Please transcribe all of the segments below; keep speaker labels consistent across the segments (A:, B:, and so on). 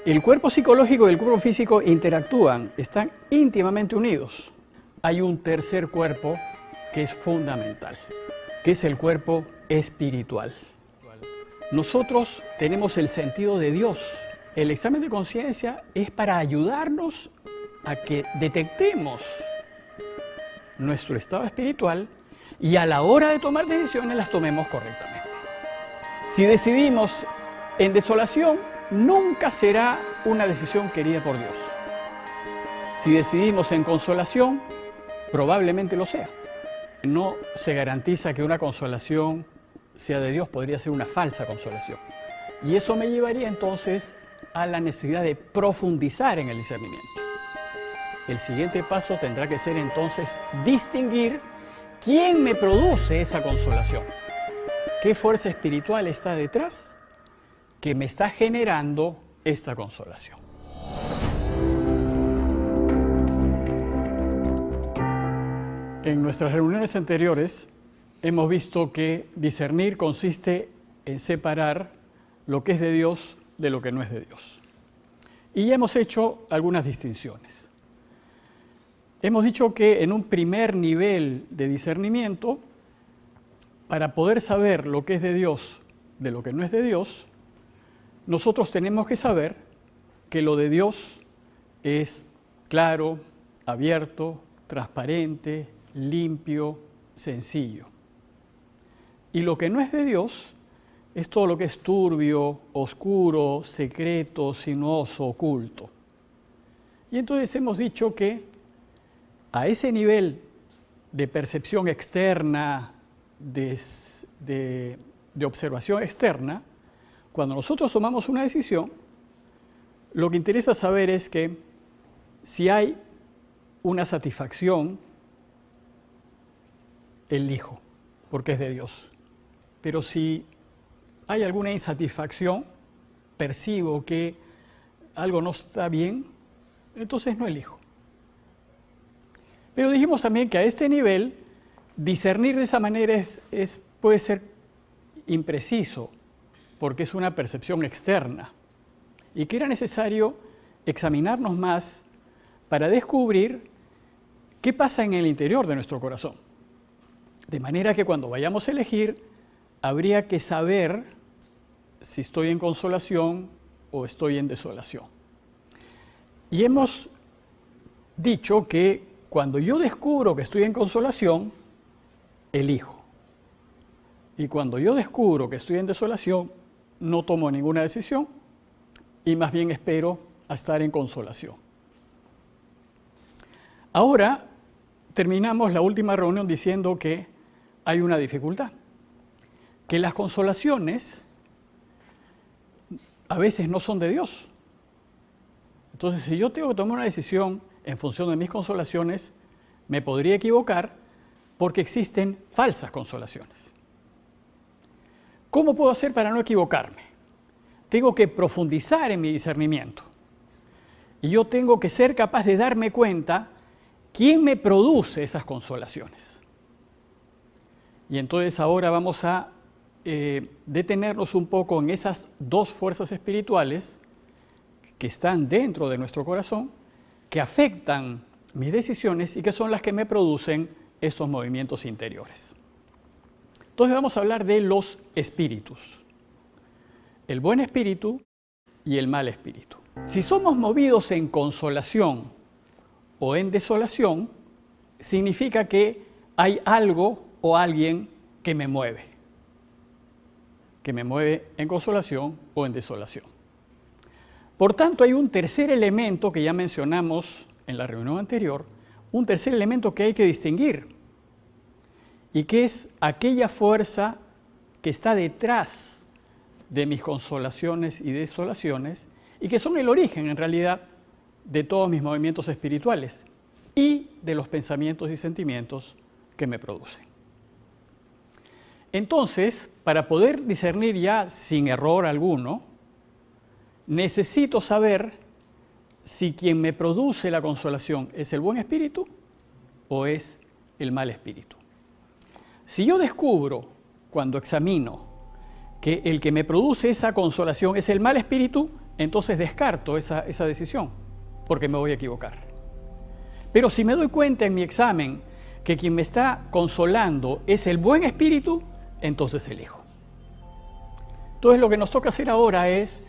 A: El cuerpo psicológico y el cuerpo físico interactúan, están íntimamente unidos. Hay un tercer cuerpo que es fundamental, que es el cuerpo espiritual. Nosotros tenemos el sentido de Dios. El examen de conciencia es para ayudarnos a que detectemos nuestro estado espiritual y a la hora de tomar decisiones las tomemos correctamente. Si decidimos en desolación, nunca será una decisión querida por Dios. Si decidimos en consolación, probablemente lo sea. No se garantiza que una consolación sea de Dios, podría ser una falsa consolación. Y eso me llevaría entonces a la necesidad de profundizar en el discernimiento. El siguiente paso tendrá que ser entonces distinguir quién me produce esa consolación. ¿Qué fuerza espiritual está detrás que me está generando esta consolación? En nuestras reuniones anteriores hemos visto que discernir consiste en separar lo que es de Dios de lo que no es de Dios. Y ya hemos hecho algunas distinciones. Hemos dicho que en un primer nivel de discernimiento, para poder saber lo que es de Dios de lo que no es de Dios, nosotros tenemos que saber que lo de Dios es claro, abierto, transparente, limpio, sencillo. Y lo que no es de Dios es todo lo que es turbio, oscuro, secreto, sinuoso, oculto. Y entonces hemos dicho que a ese nivel de percepción externa, de observación externa, cuando nosotros tomamos una decisión, lo que interesa saber es que si hay una satisfacción, elijo, porque es de Dios. Pero si hay alguna insatisfacción, percibo que algo no está bien, entonces no elijo. Pero dijimos también que a este nivel, discernir de esa manera puede ser impreciso, porque es una percepción externa, y que era necesario examinarnos más para descubrir qué pasa en el interior de nuestro corazón. De manera que cuando vayamos a elegir, habría que saber si estoy en consolación o estoy en desolación. Y hemos dicho que cuando yo descubro que estoy en consolación, elijo. Y cuando yo descubro que estoy en desolación, no tomo ninguna decisión y más bien espero a estar en consolación. Ahora terminamos la última reunión diciendo que hay una dificultad, que las consolaciones a veces no son de Dios. Entonces, si yo tengo que tomar una decisión en función de mis consolaciones, me podría equivocar porque existen falsas consolaciones. ¿Cómo puedo hacer para no equivocarme? Tengo que profundizar en mi discernimiento. Y yo tengo que ser capaz de darme cuenta quién me produce esas consolaciones. Y entonces ahora vamos a detenernos un poco en esas dos fuerzas espirituales que están dentro de nuestro corazón, que afectan mis decisiones y que son las que me producen estos movimientos interiores. Entonces vamos a hablar de los espíritus, el buen espíritu y el mal espíritu. Si somos movidos en consolación o en desolación, significa que hay algo o alguien que me mueve en consolación o en desolación. Por tanto, hay un tercer elemento que ya mencionamos en la reunión anterior, un tercer elemento que hay que distinguir, y que es aquella fuerza que está detrás de mis consolaciones y desolaciones, y que son el origen, en realidad, de todos mis movimientos espirituales y de los pensamientos y sentimientos que me producen. Entonces, para poder discernir ya sin error alguno, necesito saber si quien me produce la consolación es el buen espíritu o es el mal espíritu. Si yo descubro, cuando examino, que el que me produce esa consolación es el mal espíritu, entonces descarto esa decisión, porque me voy a equivocar. Pero si me doy cuenta en mi examen que quien me está consolando es el buen espíritu, entonces elijo. Entonces lo que nos toca hacer ahora es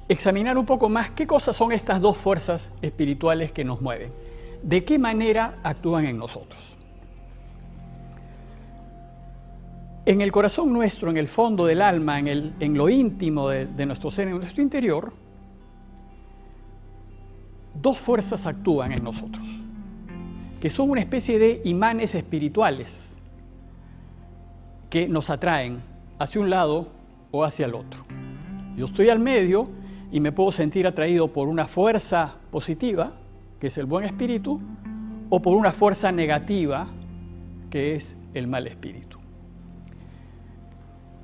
A: examinar un poco más qué cosas son estas dos fuerzas espirituales que nos mueven, de qué manera actúan en nosotros. En el corazón nuestro, en el fondo del alma, en lo íntimo de nuestro ser, en nuestro interior, dos fuerzas actúan en nosotros, que son una especie de imanes espirituales que nos atraen hacia un lado o hacia el otro. Yo estoy al medio y me puedo sentir atraído por una fuerza positiva, que es el buen espíritu, o por una fuerza negativa, que es el mal espíritu.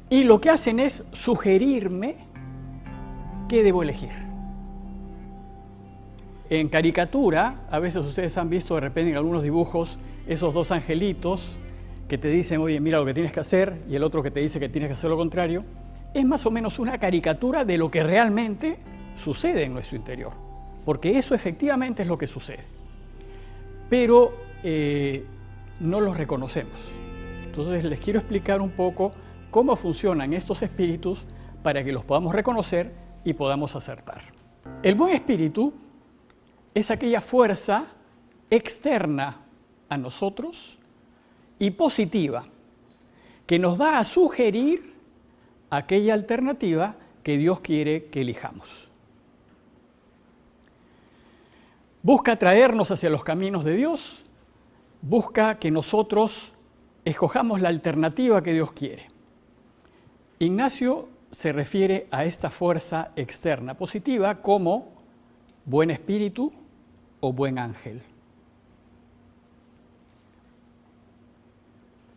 A: Y lo que hacen es sugerirme qué debo elegir. En caricatura, a veces ustedes han visto de repente en algunos dibujos esos dos angelitos que te dicen, oye, mira lo que tienes que hacer, y el otro que te dice que tienes que hacer lo contrario. Es más o menos una caricatura de lo que realmente sucede en nuestro interior, porque eso efectivamente es lo que sucede. Pero no los reconocemos. Entonces les quiero explicar un poco cómo funcionan estos espíritus para que los podamos reconocer y podamos acertar. El buen espíritu es aquella fuerza externa a nosotros y positiva que nos va a sugerir aquella alternativa que Dios quiere que elijamos. Busca atraernos hacia los caminos de Dios, busca que nosotros escojamos la alternativa que Dios quiere. Ignacio se refiere a esta fuerza externa positiva como buen espíritu o buen ángel.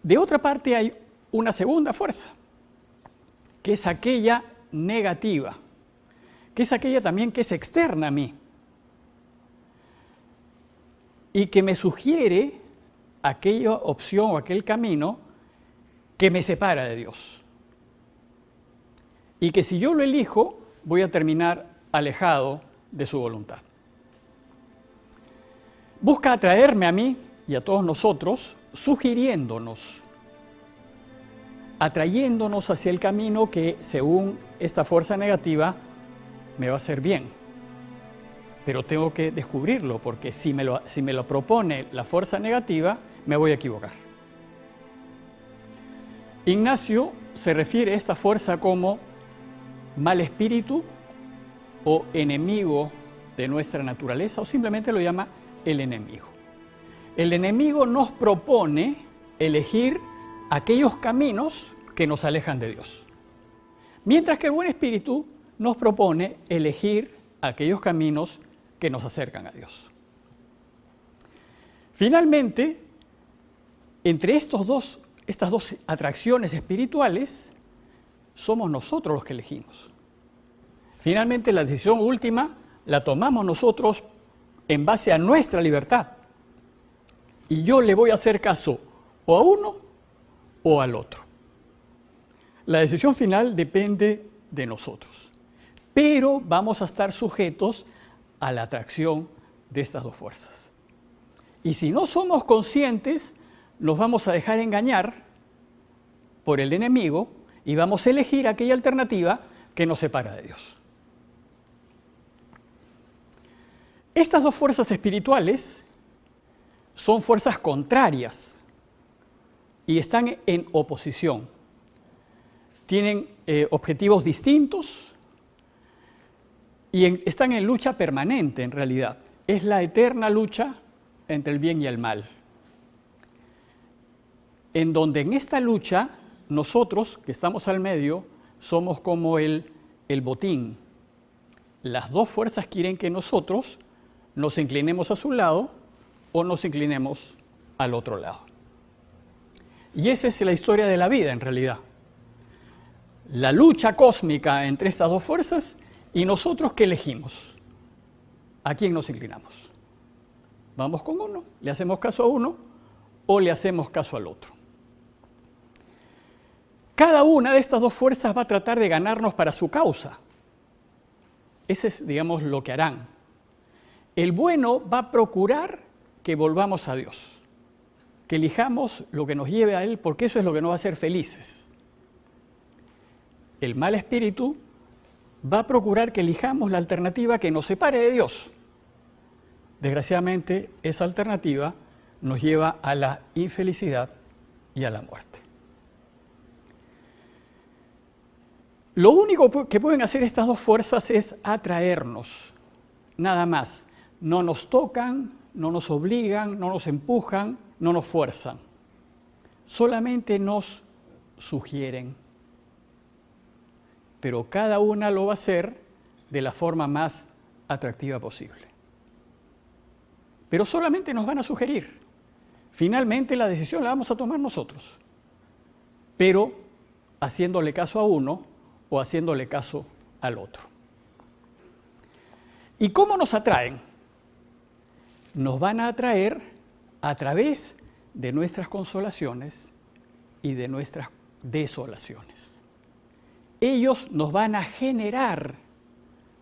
A: De otra parte hay una segunda fuerza, que es aquella negativa, que es aquella también que es externa a mí y que me sugiere aquella opción o aquel camino que me separa de Dios. Y que si yo lo elijo, voy a terminar alejado de su voluntad. Busca atraerme a mí y a todos nosotros, sugiriéndonos, atrayéndonos hacia el camino que, según esta fuerza negativa, me va a hacer bien. Pero tengo que descubrirlo, porque si me lo propone la fuerza negativa, me voy a equivocar. Ignacio se refiere a esta fuerza como mal espíritu o enemigo de nuestra naturaleza, o simplemente lo llama el enemigo. El enemigo nos propone elegir aquellos caminos que nos alejan de Dios, mientras que el buen espíritu nos propone elegir aquellos caminos que nos acercan a Dios. Finalmente, entre estas dos atracciones espirituales, somos nosotros los que elegimos. Finalmente, la decisión última la tomamos nosotros en base a nuestra libertad. Y yo le voy a hacer caso o a uno o al otro. La decisión final depende de nosotros, pero vamos a estar sujetos a la atracción de estas dos fuerzas. Y si no somos conscientes, nos vamos a dejar engañar por el enemigo y vamos a elegir aquella alternativa que nos separa de Dios. Estas dos fuerzas espirituales son fuerzas contrarias y están en oposición. Tienen objetivos distintos y están en lucha permanente en realidad. Es la eterna lucha entre el bien y el mal. En donde en esta lucha nosotros, que estamos al medio, somos como el botín. Las dos fuerzas quieren que nosotros nos inclinemos a su lado o nos inclinemos al otro lado. Y esa es la historia de la vida en realidad. La lucha cósmica entre estas dos fuerzas y nosotros, ¿qué elegimos? ¿A quién nos inclinamos? ¿Vamos con uno? ¿Le hacemos caso a uno o le hacemos caso al otro? Cada una de estas dos fuerzas va a tratar de ganarnos para su causa. Ese es, digamos, lo que harán. El bueno va a procurar que volvamos a Dios, que elijamos lo que nos lleve a Él, porque eso es lo que nos va a hacer felices. El mal espíritu va a procurar que elijamos la alternativa que nos separe de Dios. Desgraciadamente, esa alternativa nos lleva a la infelicidad y a la muerte. Lo único que pueden hacer estas dos fuerzas es atraernos, nada más. No nos tocan, no nos obligan, no nos empujan, no nos fuerzan. Solamente nos sugieren. Pero cada una lo va a hacer de la forma más atractiva posible. Pero solamente nos van a sugerir. Finalmente la decisión la vamos a tomar nosotros, pero haciéndole caso a uno o haciéndole caso al otro. ¿Y cómo nos atraen? Nos van a atraer a través de nuestras consolaciones y de nuestras desolaciones. Ellos nos van a generar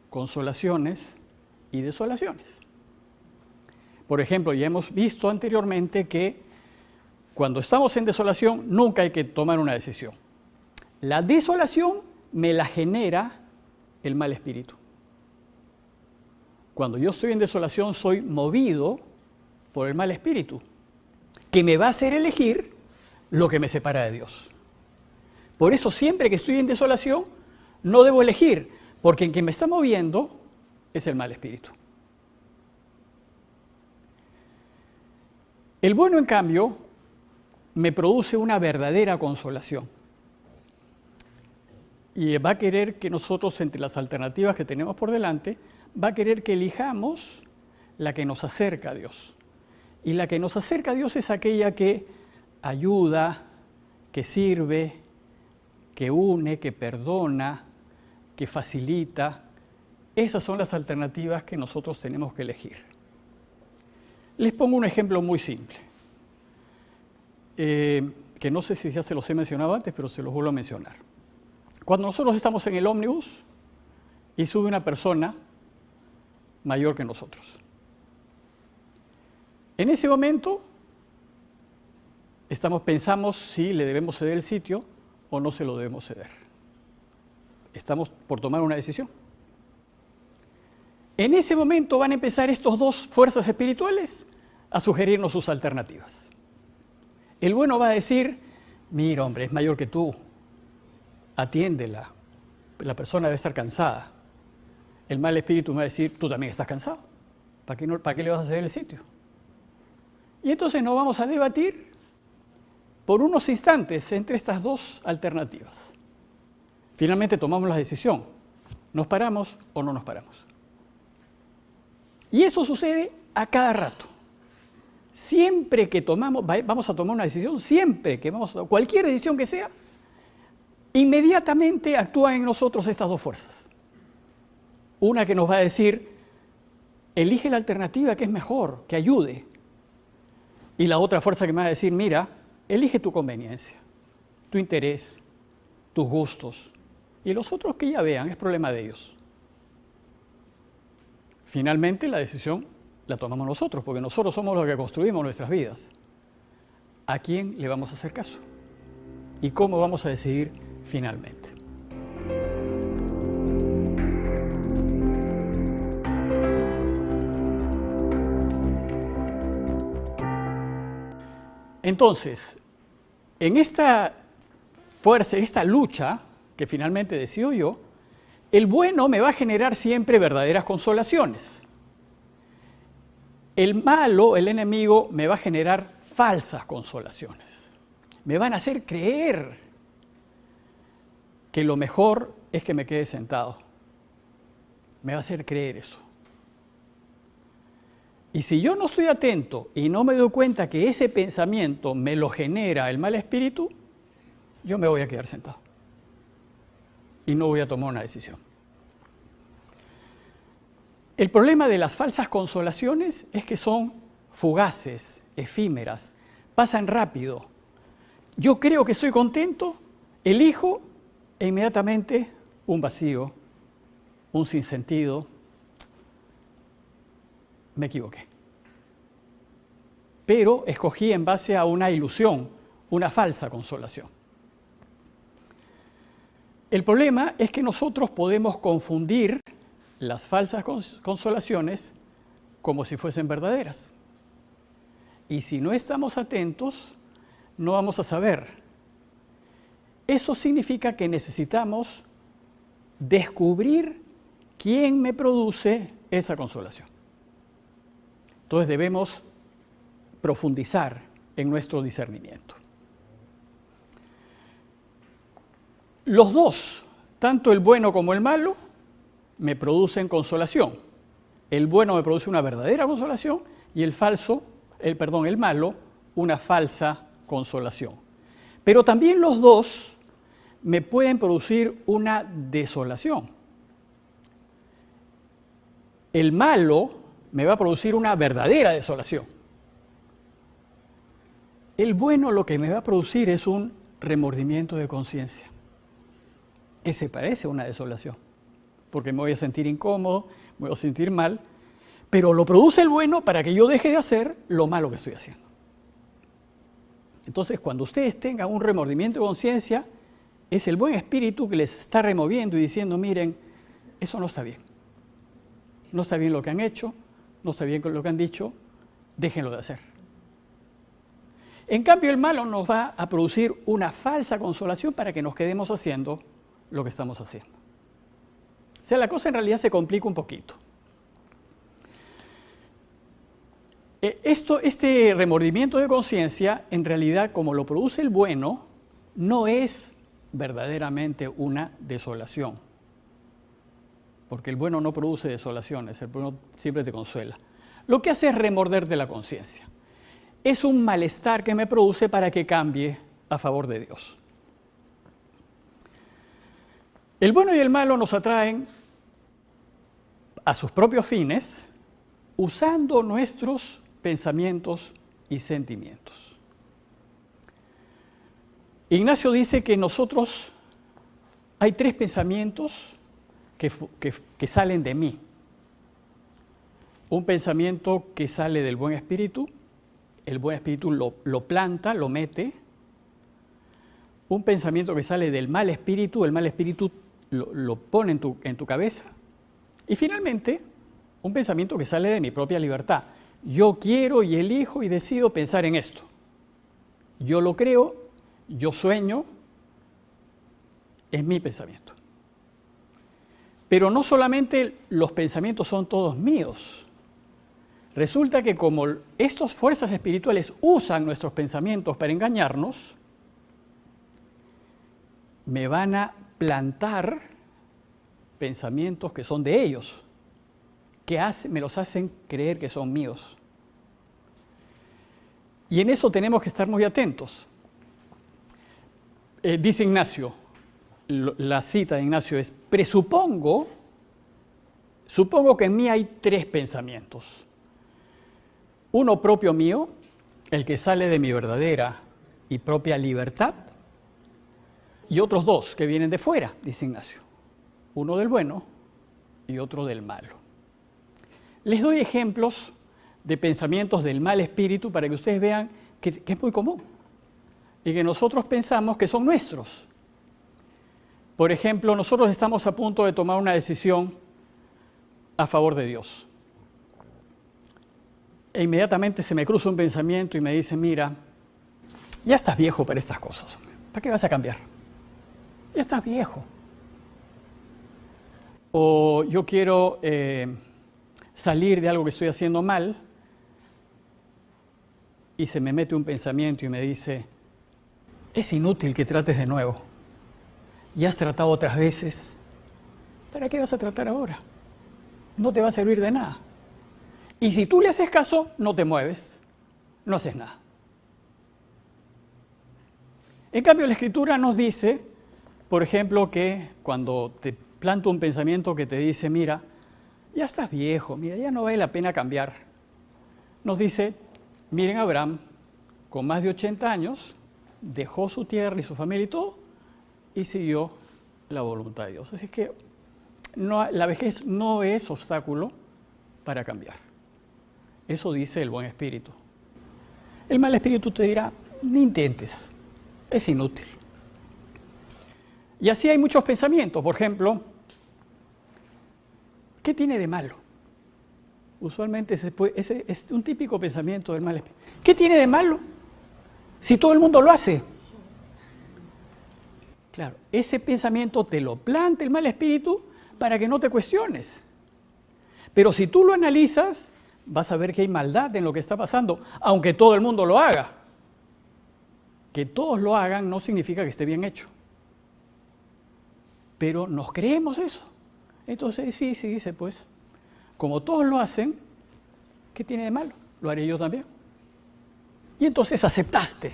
A: consolaciones y desolaciones. Por ejemplo, ya hemos visto anteriormente que cuando estamos en desolación nunca hay que tomar una decisión. La desolación me la genera el mal espíritu. Cuando yo estoy en desolación soy movido por el mal espíritu, que me va a hacer elegir lo que me separa de Dios. Por eso siempre que estoy en desolación no debo elegir, porque en quien me está moviendo es el mal espíritu. El bueno, en cambio, me produce una verdadera consolación. Y va a querer que nosotros, entre las alternativas que tenemos por delante, va a querer que elijamos la que nos acerca a Dios. Y la que nos acerca a Dios es aquella que ayuda, que sirve, que une, que perdona, que facilita. Esas son las alternativas que nosotros tenemos que elegir. Les pongo un ejemplo muy simple, que no sé si ya se los he mencionado antes, pero se los vuelvo a mencionar. Cuando nosotros estamos en el ómnibus y sube una persona mayor que nosotros. En ese momento pensamos si le debemos ceder el sitio o no se lo debemos ceder. Estamos por tomar una decisión. En ese momento van a empezar estas dos fuerzas espirituales a sugerirnos sus alternativas. El bueno va a decir, mira hombre, es mayor que tú, atiéndela, la persona debe estar cansada. El mal espíritu me va a decir, tú también estás cansado, ¿para qué le vas a ceder el sitio? Y entonces nos vamos a debatir por unos instantes entre estas dos alternativas. Finalmente tomamos la decisión, ¿nos paramos o no nos paramos? Y eso sucede a cada rato. Siempre que vamos a tomar una decisión, cualquier decisión que sea, inmediatamente actúan en nosotros estas dos fuerzas. Una que nos va a decir, elige la alternativa que es mejor, que ayude. Y la otra fuerza que me va a decir, mira, elige tu conveniencia, tu interés, tus gustos. Y los otros que ya vean, es problema de ellos. Finalmente, la decisión la tomamos nosotros, porque nosotros somos los que construimos nuestras vidas. ¿A quién le vamos a hacer caso? ¿Y cómo vamos a decidir finalmente? Entonces, en esta fuerza, en esta lucha que finalmente decido yo, el bueno me va a generar siempre verdaderas consolaciones. El malo, el enemigo, me va a generar falsas consolaciones. Me van a hacer creer que lo mejor es que me quede sentado. Me va a hacer creer eso. Y si yo no estoy atento y no me doy cuenta que ese pensamiento me lo genera el mal espíritu, yo me voy a quedar sentado. Y no voy a tomar una decisión. El problema de las falsas consolaciones es que son fugaces, efímeras, pasan rápido. Yo creo que estoy contento, elijo e inmediatamente un vacío, un sinsentido, me equivoqué. Pero escogí en base a una ilusión, una falsa consolación. El problema es que nosotros podemos confundir las falsas consolaciones como si fuesen verdaderas. Y si no estamos atentos, no vamos a saber. Eso significa que necesitamos descubrir quién me produce esa consolación. Entonces debemos profundizar en nuestro discernimiento. Los dos, tanto el bueno como el malo, me producen consolación. El bueno me produce una verdadera consolación y el malo, una falsa consolación. Pero también los dos me pueden producir una desolación. El malo me va a producir una verdadera desolación. El bueno lo que me va a producir es un remordimiento de conciencia, que se parece a una desolación, porque me voy a sentir incómodo, me voy a sentir mal, pero lo produce el bueno para que yo deje de hacer lo malo que estoy haciendo. Entonces, cuando ustedes tengan un remordimiento de conciencia, es el buen espíritu que les está removiendo y diciendo, miren, eso no está bien. No está bien lo que han hecho, no está bien lo que han dicho, déjenlo de hacer. En cambio, el malo nos va a producir una falsa consolación para que nos quedemos haciendo lo que estamos haciendo. O sea, la cosa en realidad se complica un poquito. Este remordimiento de conciencia, en realidad, como lo produce el bueno, no es verdaderamente una desolación. Porque el bueno no produce desolaciones, el bueno siempre te consuela. Lo que hace es remorderte la conciencia. Es un malestar que me produce para que cambie a favor de Dios. El bueno y el malo nos atraen a sus propios fines usando nuestros pensamientos y sentimientos. Ignacio dice que nosotros hay 3 pensamientos que salen de mí. Un pensamiento que sale del buen espíritu, el buen espíritu lo planta, lo mete. Un pensamiento que sale del mal espíritu, el mal espíritu lo pone en tu cabeza. Y finalmente, un pensamiento que sale de mi propia libertad. Yo quiero y elijo y decido pensar en esto. Yo lo creo, yo sueño, es mi pensamiento. Pero no solamente los pensamientos son todos míos. Resulta que como estas fuerzas espirituales usan nuestros pensamientos para engañarnos, me van a plantar pensamientos que son de ellos, que me los hacen creer que son míos. Y en eso tenemos que estar muy atentos. Dice Ignacio, la cita de Ignacio es, supongo que en mí hay 3 pensamientos. Uno propio mío, el que sale de mi verdadera y propia libertad, y otros 2 que vienen de fuera, dice Ignacio. Uno del bueno y otro del malo. Les doy ejemplos de pensamientos del mal espíritu para que ustedes vean que es muy común y que nosotros pensamos que son nuestros. Por ejemplo, nosotros estamos a punto de tomar una decisión a favor de Dios. E inmediatamente se me cruza un pensamiento y me dice, mira, ya estás viejo para estas cosas. ¿Para qué vas a cambiar? Ya estás viejo. O yo quiero salir de algo que estoy haciendo mal y se me mete un pensamiento y me dice, es inútil que trates de nuevo. Ya has tratado otras veces. ¿Para qué vas a tratar ahora? No te va a servir de nada. Y si tú le haces caso, no te mueves, no haces nada. En cambio, la Escritura nos dice, por ejemplo, que cuando te planta un pensamiento que te dice, mira, ya estás viejo, mira, ya no vale la pena cambiar. Nos dice, miren a Abraham, con más de 80 años, dejó su tierra y su familia y todo, y siguió la voluntad de Dios. Así que la vejez no es obstáculo para cambiar. Eso dice el buen espíritu. El mal espíritu te dirá, ni intentes, es inútil. Y así hay muchos pensamientos. Por ejemplo, ¿qué tiene de malo? Usualmente ese es un típico pensamiento del mal espíritu. ¿Qué tiene de malo? Si todo el mundo lo hace. Claro, ese pensamiento te lo plantea el mal espíritu para que no te cuestiones. Pero si tú lo analizas, vas a ver que hay maldad en lo que está pasando, aunque todo el mundo lo haga. Que todos lo hagan no significa que esté bien hecho. Pero nos creemos eso. Entonces, sí, dice, pues, como todos lo hacen, ¿qué tiene de malo? Lo haré yo también. Y entonces aceptaste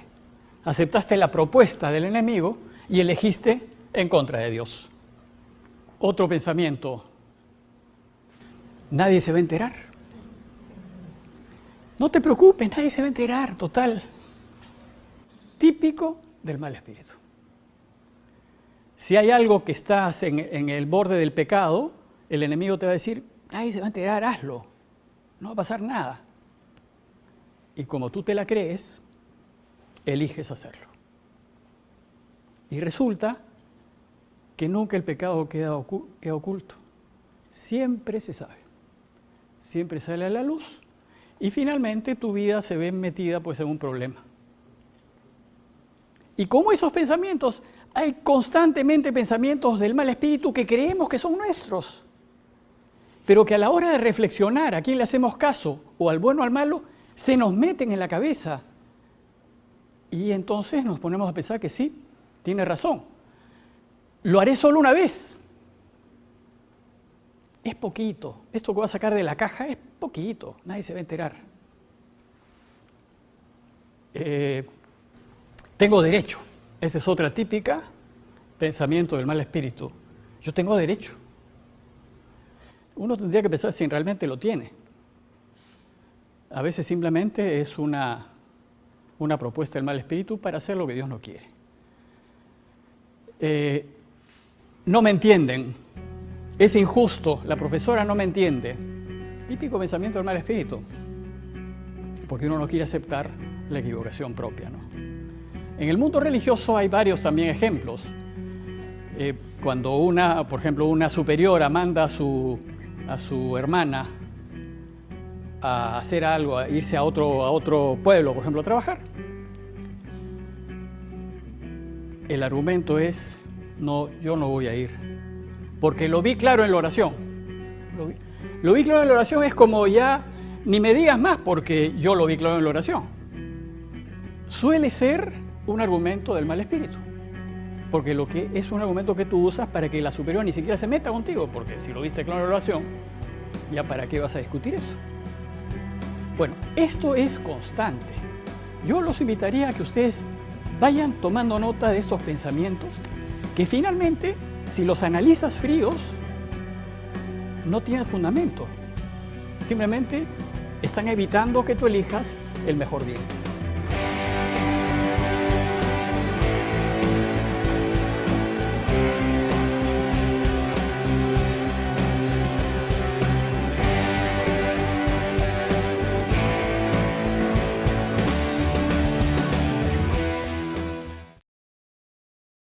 A: la propuesta del enemigo y elegiste en contra de Dios. Otro pensamiento, nadie se va a enterar. No te preocupes, nadie se va a enterar, total. Típico del mal espíritu. Si hay algo que estás en el borde del pecado, el enemigo te va a decir, nadie se va a enterar, hazlo, no va a pasar nada. Y como tú te la crees, eliges hacerlo. Y resulta que nunca el pecado queda oculto. Siempre se sabe. Siempre sale a la luz y finalmente tu vida se ve metida pues en un problema. Y como esos pensamientos, hay constantemente pensamientos del mal espíritu que creemos que son nuestros, pero que a la hora de reflexionar a quién le hacemos caso, o al bueno o al malo, se nos meten en la cabeza. Y entonces nos ponemos a pensar que sí, tiene razón. Lo haré solo una vez. Es poquito. Esto que voy a sacar de la caja es poquito. Nadie se va a enterar. Tengo derecho. Esa es otra típica pensamiento del mal espíritu. Yo tengo derecho. Uno tendría que pensar si realmente lo tiene. A veces simplemente es una propuesta del mal espíritu para hacer lo que Dios no quiere. No me entienden. Es injusto. La profesora no me entiende. Típico pensamiento del mal espíritu. Porque uno no quiere aceptar la equivocación propia, ¿no? En el mundo religioso hay varios también ejemplos. Cuando por ejemplo, una superiora manda a su hermana a hacer algo, a irse a otro pueblo, por ejemplo, a trabajar. El argumento es, no, yo no voy a ir, porque lo vi claro en la oración. Lo vi claro en la oración es como ya, ni me digas más porque yo lo vi claro en la oración. Suele ser un argumento del mal espíritu, porque lo que es un argumento que tú usas para que la superior ni siquiera se meta contigo, porque si lo viste claro en la oración, ya para qué vas a discutir eso. Bueno, esto es constante. Yo los invitaría a que ustedes vayan tomando nota de estos pensamientos que finalmente, si los analizas fríos, no tienen fundamento. Simplemente están evitando que tú elijas el mejor bien.